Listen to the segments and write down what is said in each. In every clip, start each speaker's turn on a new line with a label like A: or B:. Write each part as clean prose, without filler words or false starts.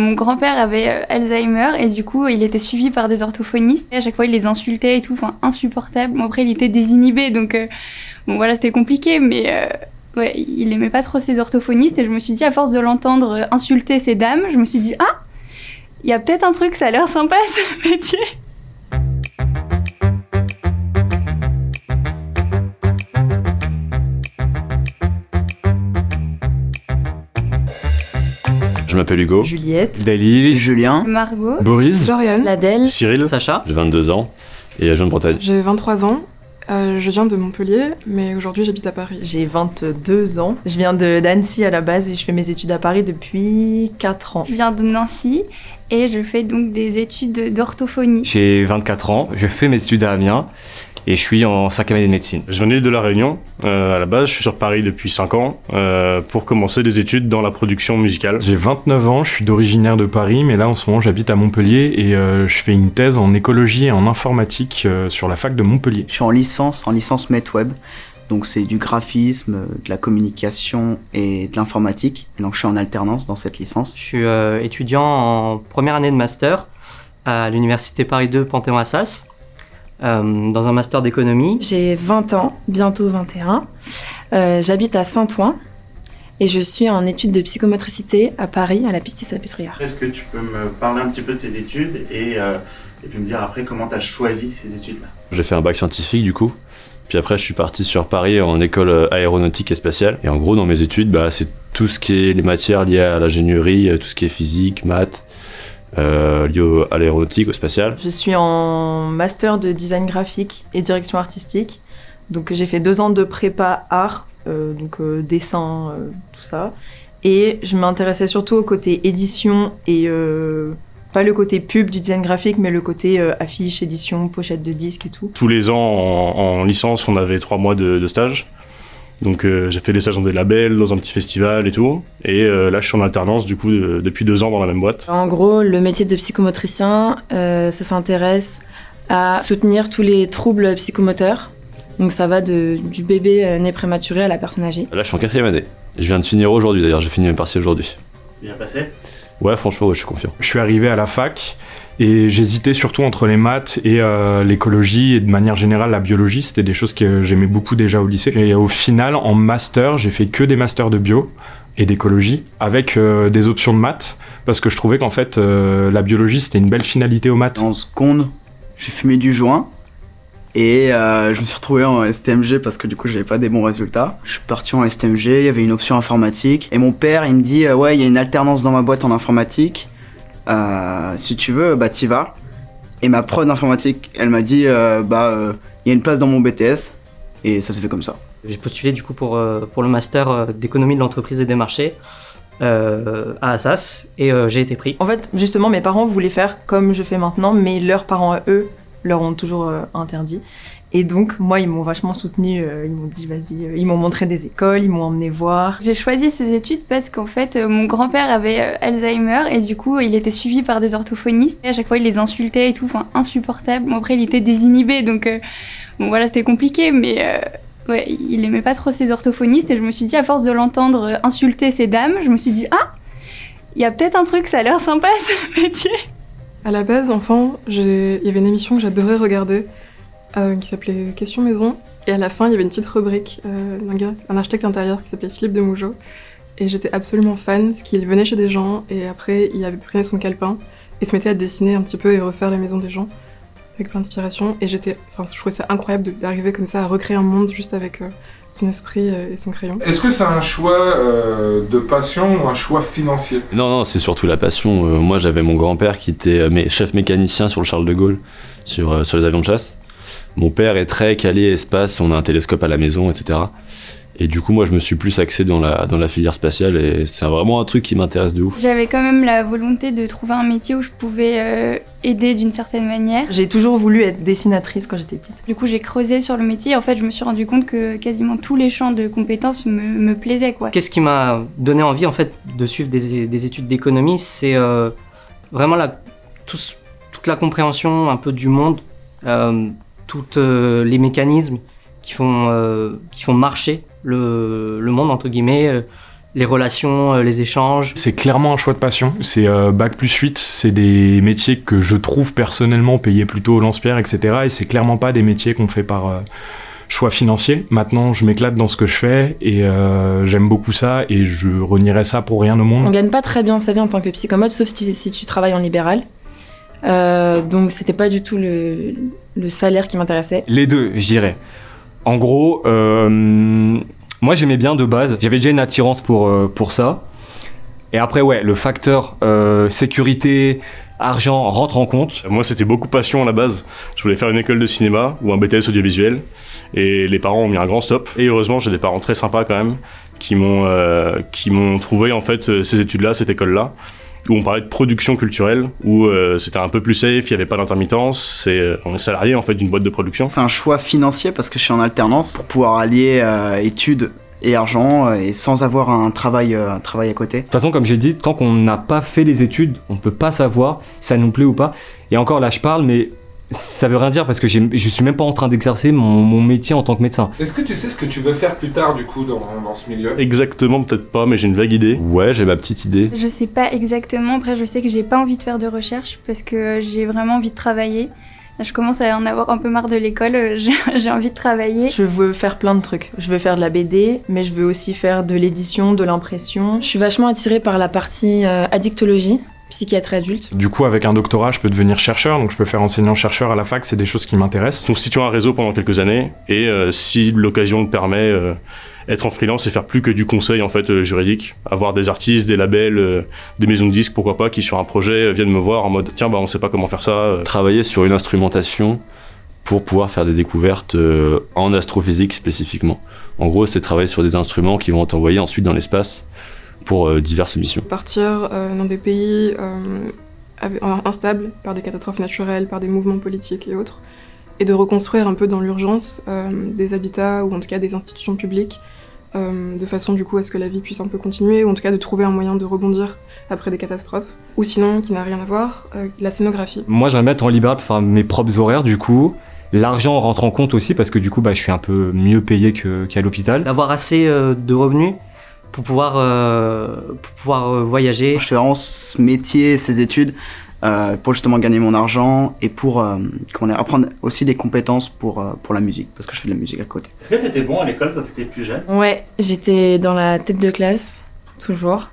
A: mon grand-père avait Alzheimer et du coup il était suivi par des orthophonistes. Et à chaque fois il les insultait et tout, enfin insupportable. Bon, après il était désinhibé donc bon voilà c'était compliqué mais ouais, il aimait pas trop ces orthophonistes et je me suis dit à force de l'entendre insulter ces dames, je me suis dit ah, il y a peut-être un truc, ça a l'air sympa ce métier.
B: Je m'appelle Hugo.
C: Juliette.
D: Dalil.
E: Julien.
A: Margot.
D: Boris.
F: Lauriane.
G: Ladèle.
B: Cyril.
E: Sacha.
B: J'ai 22 ans et je viens de Bretagne.
F: J'ai 23 ans. Je viens de Montpellier, mais aujourd'hui j'habite à Paris.
C: J'ai 22 ans. Je viens d'Annecy à la base et je fais mes études à Paris depuis 4 ans.
A: Je viens de Nancy et je fais donc des études d'orthophonie.
D: J'ai 24 ans, je fais mes études à Amiens et je suis en 5e année de médecine.
B: Je viens de l'île de la Réunion. À la base, je suis sur Paris depuis 5 ans pour commencer des études dans la production musicale.
H: J'ai 29 ans, je suis d'originaire de Paris, mais là en ce moment j'habite à Montpellier et je fais une thèse en écologie et en informatique sur la fac de Montpellier.
E: Je suis en licence MetWeb. Donc c'est du graphisme, de la communication et de l'informatique. Et donc je suis en alternance dans cette licence.
G: Je suis étudiant en première année de master à l'université Paris 2 Panthéon-Assas, dans un master d'économie.
I: J'ai 20 ans, bientôt 21. J'habite à Saint-Ouen et je suis en études de psychomotricité à Paris, à la Pistis-Salpêtrière.
J: Est-ce que tu peux me parler un petit peu de tes études et puis me dire après comment tu as choisi ces études-là?
B: J'ai fait un bac scientifique du coup. Puis après, je suis parti sur Paris en école aéronautique et spatiale. Et en gros, dans mes études, c'est tout ce qui est les matières liées à l'ingénierie, tout ce qui est physique, maths, lié à l'aéronautique, au spatial.
C: Je suis en master de design graphique et direction artistique. Donc j'ai fait 2 ans de prépa art, dessin, tout ça. Et je m'intéressais surtout au côté édition et pas le côté pub du design graphique, mais le côté affiche, édition, pochette de disques et tout.
B: Tous les ans, en licence, on avait 3 mois de stage. Donc j'ai fait des stages dans des labels, dans un petit festival et tout. Et là, je suis en alternance, du coup, depuis 2 ans dans la même boîte.
I: En gros, le métier de psychomotricien, ça s'intéresse à soutenir tous les troubles psychomoteurs. Donc ça va du bébé né prématuré à la personne âgée.
B: Là, je suis en 4e année. Je viens de finir aujourd'hui, d'ailleurs, j'ai fini mes partiels aujourd'hui.
J: C'est bien passé?
B: Ouais, franchement, ouais, je suis confiant.
H: Je suis arrivé à la fac et j'hésitais surtout entre les maths et l'écologie et de manière générale la biologie. C'était des choses que j'aimais beaucoup déjà au lycée. Et au final, en master, j'ai fait que des masters de bio et d'écologie avec des options de maths parce que je trouvais qu'en fait, la biologie, c'était une belle finalité aux maths.
E: En seconde, j'ai fumé du joint et je me suis retrouvé en STMG parce que du coup, j'avais pas des bons résultats. Je suis parti en STMG, il y avait une option informatique et mon père, il me dit ouais, il y a une alternance dans ma boîte en informatique. Si tu veux, t'y vas. Et ma prof d'informatique, elle m'a dit, il y a une place dans mon BTS. Et ça s'est fait comme ça.
G: J'ai postulé du coup pour le master d'économie de l'entreprise et des marchés à Assas et j'ai été pris.
C: En fait, justement, mes parents voulaient faire comme je fais maintenant, mais leurs parents à eux leur ont toujours interdit. Et donc, moi, ils m'ont vachement soutenue, ils m'ont dit vas-y, ils m'ont montré des écoles, ils m'ont emmené voir.
A: J'ai choisi ces études parce qu'en fait, mon grand-père avait Alzheimer et du coup, il était suivi par des orthophonistes. Et à chaque fois, il les insultait et tout, enfin insupportable. Bon, après, il était désinhibé, donc bon voilà, c'était compliqué, mais ouais, il aimait pas trop ces orthophonistes et je me suis dit, à force de l'entendre insulter ces dames, je me suis dit ah, il y a peut-être un truc, ça a l'air sympa ce métier.
F: À la base, enfant, il y avait une émission que j'adorais regarder qui s'appelait Question Maison. Et à la fin, il y avait une petite rubrique d'un gars, un architecte intérieur qui s'appelait Philippe de Mougeot. Et j'étais absolument fan parce qu'il venait chez des gens et après, il avait pris son calepin et se mettait à dessiner un petit peu et refaire les maisons des gens avec plein d'inspiration. Et je trouvais ça incroyable d'arriver comme ça à recréer un monde juste avec son esprit et son crayon.
K: Est-ce que c'est un choix de passion ou un choix financier?
B: Non, c'est surtout la passion. Moi, j'avais mon grand-père qui était chef mécanicien sur le Charles de Gaulle, sur les avions de chasse. Mon père est très calé espace, on a un télescope à la maison, etc. Et du coup, moi, je me suis plus axé dans la filière spatiale et c'est vraiment un truc qui m'intéresse de ouf.
A: J'avais quand même la volonté de trouver un métier où je pouvais aider d'une certaine manière.
C: J'ai toujours voulu être dessinatrice quand j'étais petite.
A: Du coup, j'ai creusé sur le métier et en fait, je me suis rendu compte que quasiment tous les champs de compétences me plaisaient, quoi. Qu'est-ce
G: qui m'a donné envie, en fait, de suivre des études d'économie, c'est vraiment toute la compréhension un peu du monde, tous les mécanismes qui font marcher le monde, entre guillemets, les relations, les échanges.
H: C'est clairement un choix de passion. C'est Bac plus 8, c'est des métiers que je trouve personnellement payés plutôt au lance-pierre, etc. Et c'est clairement pas des métiers qu'on fait par choix financier. Maintenant, je m'éclate dans ce que je fais et j'aime beaucoup ça et je renierais ça pour rien au monde.
I: On gagne pas très bien sa vie en tant que psychomote, sauf si tu travailles en libéral. Donc c'était pas du tout le salaire qui m'intéressait.
D: Les deux, je dirais. En gros, moi j'aimais bien de base, j'avais déjà une attirance pour ça. Et après ouais, le facteur sécurité, argent rentre en compte.
L: Moi c'était beaucoup passion à la base, je voulais faire une école de cinéma ou un BTS audiovisuel et les parents ont mis un grand stop. Et heureusement j'ai des parents très sympas quand même qui m'ont trouvé en fait ces études-là, cette école-là, où on parlait de production culturelle, où c'était un peu plus safe, il n'y avait pas d'intermittence, on est salarié en fait d'une boîte de production.
E: C'est un choix financier parce que je suis en alternance pour pouvoir allier études et argent et sans avoir un travail à côté.
D: De toute façon, comme j'ai dit, tant qu'on n'a pas fait les études, on peut pas savoir si ça nous plaît ou pas. Et encore là, je parle, mais ça veut rien dire parce que je suis même pas en train d'exercer mon métier en tant que médecin.
K: Est-ce que tu sais ce que tu veux faire plus tard du coup dans ce milieu ?
L: Exactement, peut-être pas, mais j'ai une vague idée.
B: Ouais, j'ai ma petite idée.
A: Je sais pas exactement, après je sais que j'ai pas envie de faire de recherche parce que j'ai vraiment envie de travailler. Je commence à en avoir un peu marre de l'école, j'ai envie de travailler.
C: Je veux faire plein de trucs. Je veux faire de la BD, mais je veux aussi faire de l'édition, de l'impression.
I: Je suis vachement attirée par la partie addictologie, psychiatrie adulte.
H: Du coup, avec un doctorat, je peux devenir chercheur, donc je peux faire enseignant-chercheur à la fac, c'est des choses qui m'intéressent.
L: Constituer un réseau pendant quelques années, et si l'occasion le permet, être en freelance et faire plus que du conseil en fait juridique, avoir des artistes, des labels, des maisons de disques, pourquoi pas, qui sur un projet viennent me voir en mode tiens on sait pas comment faire ça.
B: Travailler sur une instrumentation pour pouvoir faire des découvertes en astrophysique spécifiquement. En gros, c'est travailler sur des instruments qui vont être envoyés ensuite dans l'espace pour diverses missions.
F: Partir dans des pays instables par des catastrophes naturelles, par des mouvements politiques et autres, et de reconstruire un peu dans l'urgence des habitats ou en tout cas des institutions publiques de façon du coup à ce que la vie puisse un peu continuer ou en tout cas de trouver un moyen de rebondir après des catastrophes. Ou sinon, qui n'a rien à voir, la scénographie.
D: Moi j'aimerais mettre en libéral pour faire mes propres horaires du coup. L'argent rentre en compte aussi parce que du coup je suis un peu mieux payé qu'à l'hôpital.
G: D'avoir assez de revenus pour pouvoir voyager.
E: Je fais vraiment ce métier, ces études pour justement gagner mon argent et pour apprendre aussi des compétences pour la musique, parce que je fais de la musique à côté.
J: Est-ce que t'étais bon à l'école quand t'étais plus jeune ?
I: Ouais, j'étais dans la tête de classe, toujours.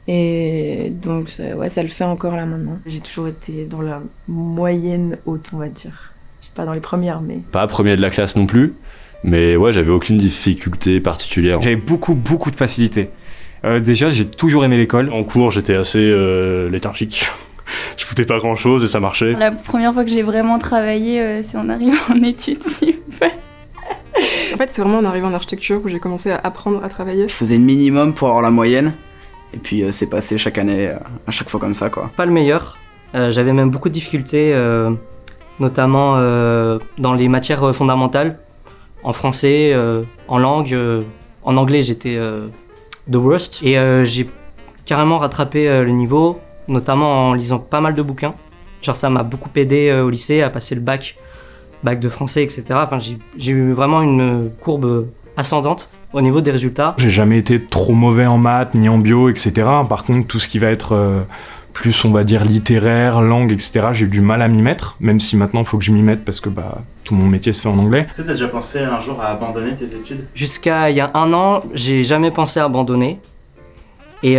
I: Et donc, ça le fait encore là maintenant.
C: J'ai toujours été dans la moyenne haute, on va dire. Je suis pas dans les premières, mais...
B: Pas premier de la classe non plus, mais ouais, j'avais aucune difficulté particulière.
D: J'avais beaucoup de facilité. Déjà, j'ai toujours aimé l'école.
L: En cours, j'étais assez léthargique. Je foutais pas grand chose et ça marchait.
A: La première fois que j'ai vraiment travaillé, c'est en arrivant en études sup.
F: En fait, c'est vraiment en arrivant en architecture où j'ai commencé à apprendre à travailler.
E: Je faisais le minimum pour avoir la moyenne, et puis c'est passé chaque année, à chaque fois comme ça, quoi.
G: Pas le meilleur, j'avais même beaucoup de difficultés, notamment dans les matières fondamentales, en français, en langue, en anglais j'étais the worst, et j'ai carrément rattrapé le niveau, notamment en lisant pas mal de bouquins. Genre ça m'a beaucoup aidé au lycée à passer le bac de français, etc. Enfin, j'ai eu vraiment une courbe ascendante au niveau des résultats.
H: J'ai jamais été trop mauvais en maths, ni en bio, etc. Par contre, tout ce qui va être plus, on va dire, littéraire, langue, etc., j'ai eu du mal à m'y mettre, même si maintenant, il faut que je m'y mette parce que tout mon métier se fait en anglais.
J: Est-ce que t'as déjà pensé un jour à abandonner tes études ?
G: Jusqu'à il y a 1 an, j'ai jamais pensé à abandonner. Et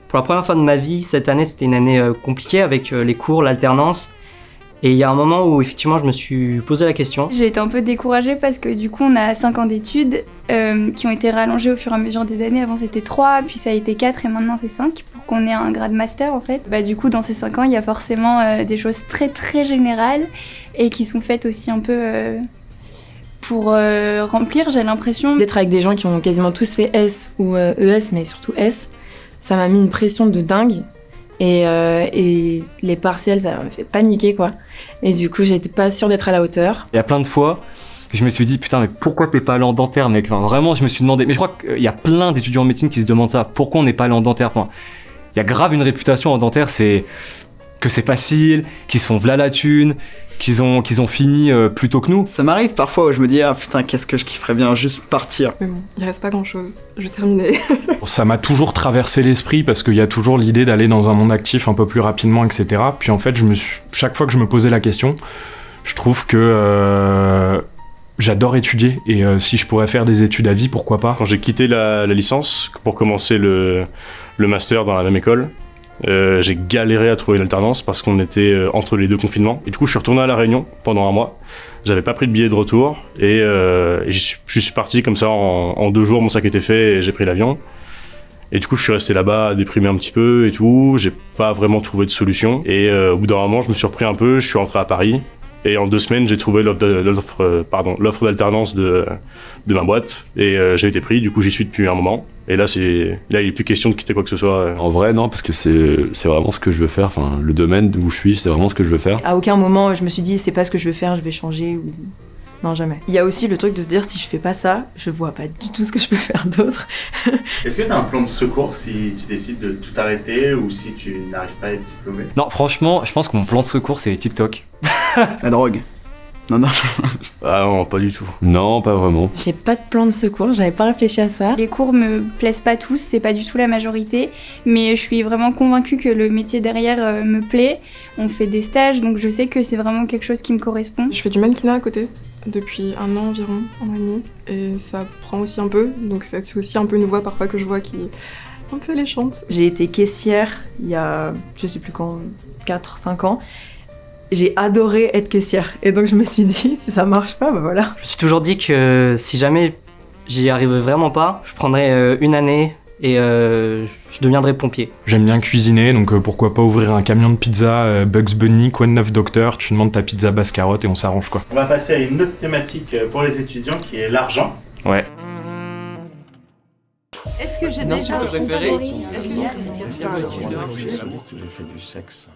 G: pour la première fois de ma vie, cette année, c'était une année compliquée avec les cours, l'alternance. Et il y a un moment où effectivement je me suis posé la question.
A: J'ai été un peu découragée parce que du coup on a 5 ans d'études qui ont été rallongés au fur et à mesure des années. Avant c'était 3, puis ça a été 4 et maintenant c'est 5 pour qu'on ait un grade master en fait. Du coup dans ces 5 ans il y a forcément des choses très très générales et qui sont faites aussi un peu pour remplir, j'ai l'impression.
I: D'être avec des gens qui ont quasiment tous fait S ou ES, mais surtout S, ça m'a mis une pression de dingue. Et les partiels, ça m'a fait paniquer, quoi. Et du coup, j'étais pas sûre d'être à la hauteur.
D: Il y a plein de fois que je me suis dit, putain, mais pourquoi t'es pas allé en dentaire, mec ? Enfin, vraiment, je me suis demandé. Mais je crois qu'il y a plein d'étudiants en médecine qui se demandent ça. Pourquoi on n'est pas allé en dentaire ? Enfin, il y a grave une réputation en dentaire, c'est que c'est facile, qu'ils se font v'là la thune, qu'ils ont fini plus tôt que nous.
E: Ça m'arrive parfois où je me dis ah putain qu'est-ce que je kifferais bien juste partir.
F: Mais bon, il reste pas grand-chose. Je vais terminer.
H: Ça m'a toujours traversé l'esprit parce qu'il y a toujours l'idée d'aller dans un monde actif un peu plus rapidement, etc. Puis en fait, chaque fois que je me posais la question, je trouve que j'adore étudier et si je pourrais faire des études à vie, pourquoi pas.
L: Quand j'ai quitté la licence pour commencer le master dans la même école, j'ai galéré à trouver une alternance parce qu'on était entre les deux confinements. Et du coup, je suis retourné à La Réunion pendant un mois. J'avais pas pris de billet de retour et je suis parti comme ça en 2 jours. Mon sac était fait et j'ai pris l'avion. Et du coup, je suis resté là-bas, déprimé un petit peu et tout. J'ai pas vraiment trouvé de solution. Et au bout d'un moment, je me suis repris un peu. Je suis rentré à Paris. Et en 2 semaines, j'ai trouvé l'offre d'alternance de ma boîte. Et j'ai été pris. Du coup, j'y suis depuis un moment. Et là, il n'est plus question de quitter quoi que ce soit.
B: En vrai, non, parce que c'est vraiment ce que je veux faire. Enfin, le domaine où je suis, c'est vraiment ce que je veux faire.
C: À aucun moment, je me suis dit, c'est pas ce que je veux faire, je vais changer ou... Non, jamais. Il y a aussi le truc de se dire, si je fais pas ça, je vois pas du tout ce que je peux faire d'autre.
J: Est-ce que t'as un plan de secours si tu décides de tout arrêter ou si tu n'arrives pas à être diplômé?
D: Non, franchement, je pense que mon plan de secours, c'est TikTok.
E: La drogue. Non.
L: Ah non, pas du tout.
B: Non, pas vraiment.
I: J'ai pas de plan de secours, j'avais pas réfléchi à ça.
A: Les cours me plaisent pas tous, c'est pas du tout la majorité, mais je suis vraiment convaincue que le métier derrière me plaît. On fait des stages, donc je sais que c'est vraiment quelque chose qui me correspond.
F: Je fais du mannequinat à côté depuis 1 an environ, 1 an et demi, et ça prend aussi un peu, donc c'est aussi un peu une voix parfois que je vois qui est un peu alléchante.
C: J'ai été caissière il y a, je sais plus quand, 4-5 ans. J'ai adoré être caissière, et donc je me suis dit, si ça marche pas, bah voilà.
G: Je me suis toujours dit que si jamais j'y arrivais vraiment pas, je prendrais 1 année et je deviendrais pompier.
H: J'aime bien cuisiner, donc pourquoi pas ouvrir un camion de pizza Bugs Bunny, Coin 9 Docteur, tu demandes ta pizza basse carotte et on s'arrange quoi.
J: On va passer à une autre thématique pour les étudiants qui est l'argent.
D: Ouais.
M: Est-ce que j'ai
I: déjà un
M: préféré?
I: favori?
K: J'ai fait du sexe.